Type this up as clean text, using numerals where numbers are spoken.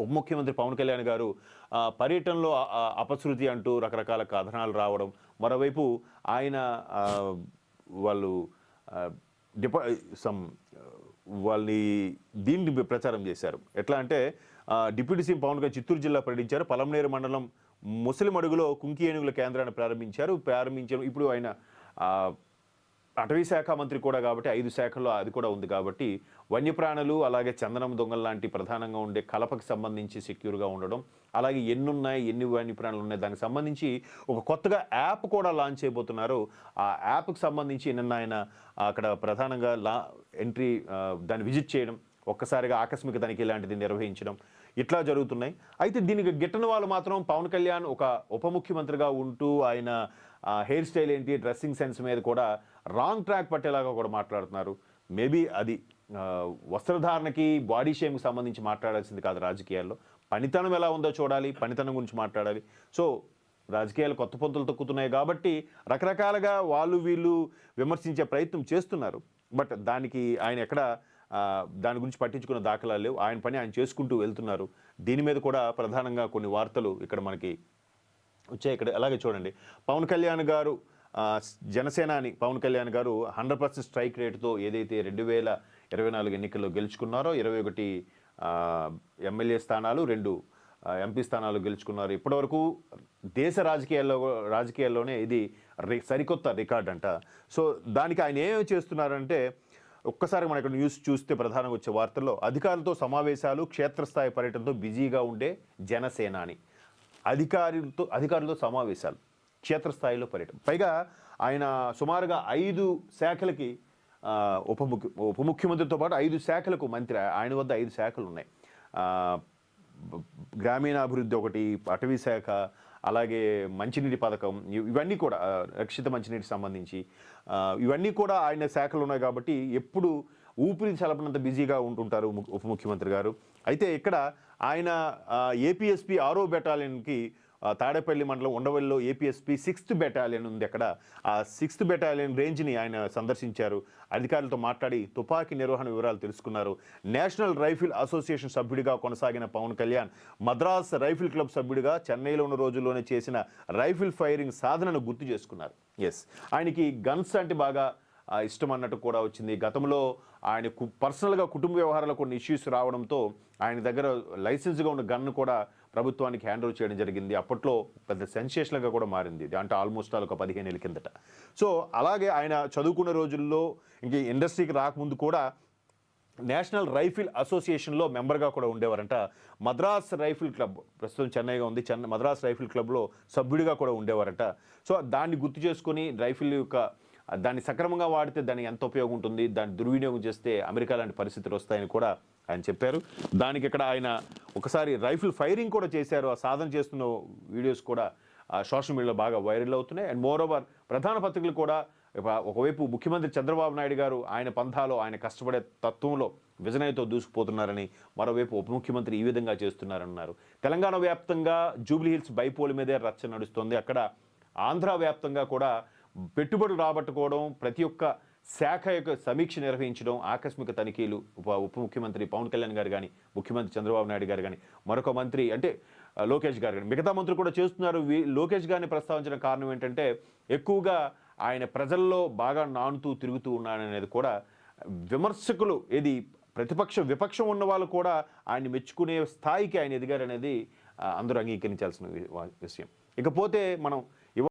ఉప ముఖ్యమంత్రి పవన్ కళ్యాణ్ గారు పర్యటనలో అపశృతి అంటూ రకరకాల కథనాలు రావడం, మరోవైపు ఆయన వాళ్ళు డిపా సమ్ వాళ్ళని దీన్ని ప్రచారం చేశారు. ఎట్లా అంటే డిప్యూటీ సీఎం పవన్ కళ్యాణ్ చిత్తూరు జిల్లా పర్యటించారు. పలంనేరు మండలం ముసలిమడుగులో కుంకి ఏనుగుల కేంద్రాన్ని ప్రారంభించారు. ఇప్పుడు ఆయన అటవీ శాఖ మంత్రి కూడా కాబట్టి 5 శాఖల్లో అది కూడా ఉంది కాబట్టి వన్యప్రాణులు అలాగే చందనం దొంగలు లాంటి ప్రధానంగా ఉండే కలపకి సంబంధించి సెక్యూర్గా ఉండడం, అలాగే ఎన్ని వన్యప్రాణులు ఉన్నాయి దానికి సంబంధించి ఒక కొత్తగా యాప్ కూడా లాంచ్ చేయబోతున్నారు. ఆ యాప్కి సంబంధించి నిన్న ఆయన అక్కడ ప్రధానంగా ఎంట్రీ దాన్ని విజిట్ చేయడం, ఒక్కసారిగా ఆకస్మిక తనిఖీ లాంటిది నిర్వహించడం ఇట్లా జరుగుతున్నాయి. అయితే దీనికి గిట్టని వాళ్ళు మాత్రం పవన్ కళ్యాణ్ ఒక ఉప ముఖ్యమంత్రిగా ఉంటూ ఆయన హెయిర్ స్టైల్ ఏంటి, డ్రెస్సింగ్ సెన్స్ మీద కూడా రాంగ్ ట్రాక్ పట్టేలాగా కూడా మాట్లాడుతున్నారు. మేబీ అది వస్త్రధారణకి బాడీ షేమ్కి సంబంధించి మాట్లాడాల్సింది కాదు రాజకీయాల్లో. పనితనం ఎలా ఉందో చూడాలి, పనితనం గురించి మాట్లాడాలి. సో రాజకీయాలు కొత్త పొంతులు తొక్కుతున్నాయి కాబట్టి రకరకాలుగా వాళ్ళు వీళ్ళు విమర్శించే ప్రయత్నం చేస్తున్నారు. బట్ దానికి ఆయన ఎక్కడ దాని గురించి పట్టించుకున్న దాఖలాలు లేవు. ఆయన పని ఆయన చేసుకుంటూ వెళ్తున్నారు. దీని మీద కూడా ప్రధానంగా కొన్ని వార్తలు ఇక్కడ మనకి వచ్చాయి. ఇక్కడ అలాగే చూడండి, పవన్ కళ్యాణ్ గారు జనసేనాని పవన్ కళ్యాణ్ గారు 100% స్ట్రైక్ రేటుతో ఏదైతే 2024 ఎన్నికల్లో గెలుచుకున్నారో 21 ఎమ్మెల్యే స్థానాలు, 2 ఎంపీ స్థానాలు గెలుచుకున్నారు. ఇప్పటివరకు దేశ రాజకీయాల్లోనే ఇది సరికొత్త రికార్డ్ అంట. సో దానికి ఆయన ఏమేమి చేస్తున్నారంటే, ఒక్కసారి మన ఇక్కడ న్యూస్ చూస్తే ప్రధానంగా వచ్చే వార్తల్లో అధికారులతో సమావేశాలు, క్షేత్రస్థాయి పర్యటనతో బిజీగా ఉండే జనసేనాని. అధికారులతో సమావేశాలు, క్షేత్రస్థాయిలో పర్యటన. పైగా ఆయన సుమారుగా 5 శాఖలకి ఉప ముఖ్యమంత్రితో పాటు 5 శాఖలకు మంత్రి. ఆయన వద్ద 5 శాఖలు ఉన్నాయి. గ్రామీణాభివృద్ధి ఒకటి, అటవీ శాఖ, అలాగే మంచినీటి పథకం, ఇవన్నీ కూడా రక్షిత మంచినీటికి సంబంధించి ఇవన్నీ కూడా ఆయన శాఖలు ఉన్నాయి కాబట్టి ఎప్పుడు ఊపిరి చలపనంత బిజీగా ఉంటుంటారు ఉప ముఖ్యమంత్రి గారు. అయితే ఇక్కడ ఆయన ఏపీఎస్పీ 6వ బెటాలియన్కి తాడేపల్లి మండలం ఉండవల్లిలో ఏపీఎస్పీ 6th బెటాలియన్ ఉంది. అక్కడ ఆ 6th బెటాలియన్ రేంజ్ని ఆయన సందర్శించారు. అధికారులతో మాట్లాడి తుపాకీ నిర్వహణ వివరాలు తెలుసుకున్నారు. నేషనల్ రైఫిల్ అసోసియేషన్ సభ్యుడిగా కొనసాగిన పవన్ కళ్యాణ్ మద్రాస్ రైఫిల్ క్లబ్ సభ్యుడిగా చెన్నైలో ఉన్న రోజుల్లోనే చేసిన రైఫిల్ ఫైరింగ్ సాధనను గుర్తు చేసుకున్నారు. ఆయనకి గన్స్ అంటే బాగా ఇష్టం అన్నట్టు కూడా వచ్చింది. గతంలో ఆయన పర్సనల్గా కుటుంబ వ్యవహారాల్లో కొన్ని ఇష్యూస్ రావడంతో ఆయన దగ్గర లైసెన్స్గా ఉన్న గన్ను కూడా ప్రభుత్వానికి హ్యాండ్ ఓవర్ చేయడం జరిగింది. అప్పట్లో పెద్ద సెన్సేషన్గా కూడా మారింది. అంటే ఆల్మోస్ట్ ఒక 15 ఏళ్ళ కిందట. సో అలాగే ఆయన చదువుకున్న రోజుల్లో ఇంక ఇండస్ట్రీకి రాకముందు కూడా నేషనల్ రైఫిల్ అసోసియేషన్లో మెంబర్గా కూడా ఉండేవారంట. మద్రాస్ రైఫిల్ క్లబ్ ప్రస్తుతం చెన్నైగా ఉంది, మద్రాస్ రైఫిల్ క్లబ్లో సభ్యుడిగా కూడా ఉండేవారంట. సో దాన్ని గుర్తు చేసుకొని రైఫిల్ యొక్క దాన్ని సక్రమంగా వాడితే దానికి ఎంత ఉపయోగం ఉంటుంది, దాన్ని దుర్వినియోగం చేస్తే అమెరికా లాంటి పరిస్థితులు వస్తాయని కూడా ఆయన చెప్పారు. దానికి ఇక్కడ ఆయన ఒకసారి రైఫిల్ ఫైరింగ్ కూడా చేశారు. ఆ సాధన చేస్తున్న వీడియోస్ కూడా సోషల్ మీడియాలో బాగా వైరల్ అవుతున్నాయి. అండ్ మోర్ ఓవర్ ప్రధాన పత్రికలు కూడా ఒకవైపు ముఖ్యమంత్రి చంద్రబాబు నాయుడు గారు ఆయన పంథాలో ఆయన కష్టపడే తత్వంలో విజనయతో దూసుకుపోతున్నారని, మరోవైపు ఉప ముఖ్యమంత్రి ఈ విధంగా చేస్తున్నారన్నారు. తెలంగాణ వ్యాప్తంగా జూబ్లీహిల్స్ బైపోల్ మీదే రచ్చ నడుస్తుంది. అక్కడ ఆంధ్ర వ్యాప్తంగా కూడా పెట్టుబడులు రాబట్టుకోవడం, ప్రతి ఒక్క శాఖ యొక్క సమీక్ష నిర్వహించడం, ఆకస్మిక తనిఖీలు. ఉప ముఖ్యమంత్రి పవన్ కళ్యాణ్ గారు కానీ, ముఖ్యమంత్రి చంద్రబాబు నాయుడు గారు కానీ, మరొక మంత్రి అంటే లోకేష్ గారు కానీ, మిగతా మంత్రులు కూడా చేస్తున్నారు. లోకేష్ గారిని ప్రస్తావించిన కారణం ఏంటంటే ఎక్కువగా ఆయన ప్రజల్లో బాగా నానుతూ తిరుగుతూ ఉన్నాడనేది కూడా విమర్శకులు, విపక్షం ఉన్న వాళ్ళు కూడా ఆయన మెచ్చుకునే స్థాయికి ఆయన ఎదిగారనేది అందరూ అంగీకరించాల్సిన విషయం. ఇకపోతే మనం